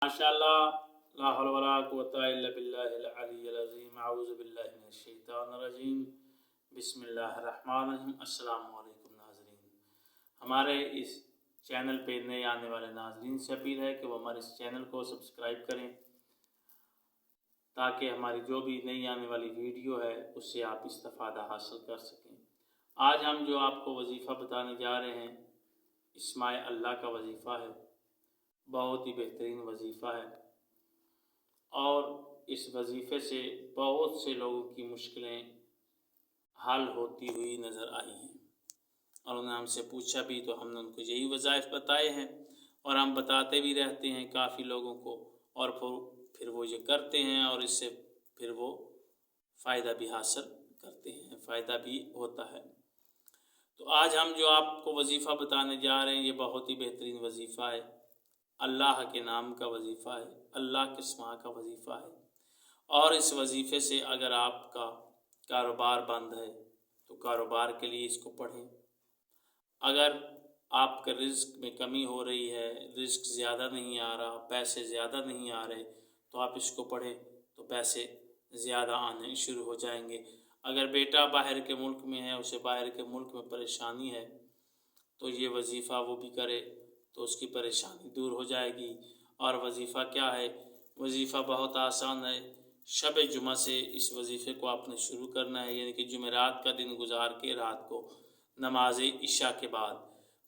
माशाअल्लाह, ला हौला वला कुव्वता इल्ला बिल्लाहिल अलिय्यिल अज़ीम। अऊज़ु बिल्लाहि मिनश शैतानिर रजीम। बिस्मिल्लाहिर रहमानिर रहीम। अस्सलामु अलैकुम नाज़रीन। हमारे इस चैनल पे नए आने वाले नाज़रीन से अपील है कि वो हमारे इस चैनल को सब्सक्राइब करें ताकि हमारी जो भी नई आने वाली वीडियो है उससे आप इस्तिफ़ादा हासिल कर सकें। आज हम जो आपको वजीफ़ा बताने जा रहे हैं इस्माए अल्लाह का वजीफ़ा है। बहुत ही बेहतरीन वजीफ़ा है और इस वजीफ़े से बहुत से लोगों की मुश्किलें हल होती हुई नज़र आई हैं और उन्होंने हमसे पूछा भी तो हमने उनको यही वज़ाइफ बताए हैं और हम बताते भी रहते हैं काफ़ी लोगों को और फिर वो ये करते हैं और इससे फिर वो फ़ायदा भी हासिल करते हैं, फ़ायदा भी होता है। तो आज हम जो आपको वजीफ़ा बताने जा रहे हैं ये बहुत ही बेहतरीन वजीफ़ा है। अल्लाह के नाम का वजीफ़ा है, अल्लाह के अस्मा का वजीफ़ा है और इस वजीफ़े से अगर आपका कारोबार बंद है तो कारोबार के लिए इसको पढ़ें। अगर आपके रिज़्क़ में कमी हो रही है, रिज़्क़ ज़्यादा नहीं आ रहा, पैसे ज़्यादा नहीं आ रहे तो आप इसको पढ़ें तो पैसे ज़्यादा आने शुरू हो जाएंगे। अगर बेटा बाहर के मुल्क में है, उसे बाहर के मुल्क में परेशानी है तो ये वजीफ़ा वो भी करे तो उसकी परेशानी दूर हो जाएगी। और वजीफ़ा क्या है? वजीफ़ा बहुत आसान है। शब जुमा से इस वजीफ़े को आपने शुरू करना है, यानी कि जुमेरात का दिन गुजार के रात को नमाज इशा के बाद,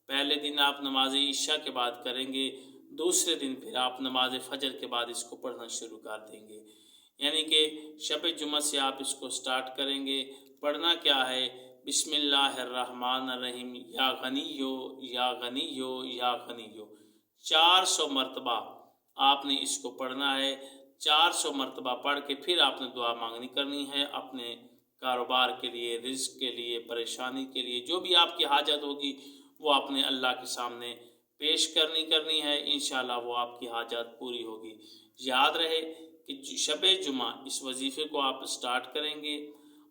पहले दिन आप नमाज इशा के बाद करेंगे, दूसरे दिन फिर आप नमाज फ़जर के बाद इसको पढ़ना शुरू कर देंगे। यानी कि शब जुमा से आप इसको स्टार्ट करेंगे। पढ़ना क्या है? बिस्मिल्लाहिर्रहमानिर्रहीम, या गनियो या गनियो या गनियो 400 मरतबा आपने इसको पढ़ना है। 400 मरतबा पढ़ के फिर आपने दुआ मांगनी करनी है अपने कारोबार के लिए, रिज़्क़ के लिए, परेशानी के लिए, जो भी आपकी हाजत होगी वो आपने अल्लाह के सामने पेश करनी है। इंशाअल्लाह वो आपकी हाजत पूरी होगी। याद रहे कि शब जुमा इस वजीफ़े को आप स्टार्ट करेंगे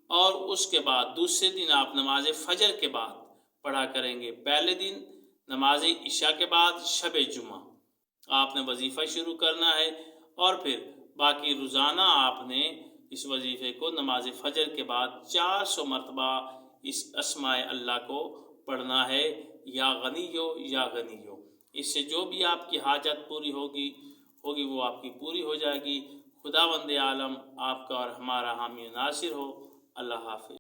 और उसके बाद दूसरे दिन आप नमाज फ़जर के बाद पढ़ा करेंगे। पहले दिन नमाज इशा के बाद शब जुमा आपने वजीफ़ा शुरू करना है और फिर बाकी रोज़ाना आपने इस वजीफ़े को नमाज फ़जर के बाद 400 मरतबा इस अस्माए अल्लाह को पढ़ना है, या गनियो। इससे जो भी आपकी हाजत पूरी होगी वो आपकी पूरी हो जाएगी। खुदावंद आलम आपका और हमारा हामी नासिर हो। अल्लाह हाफ़िज़।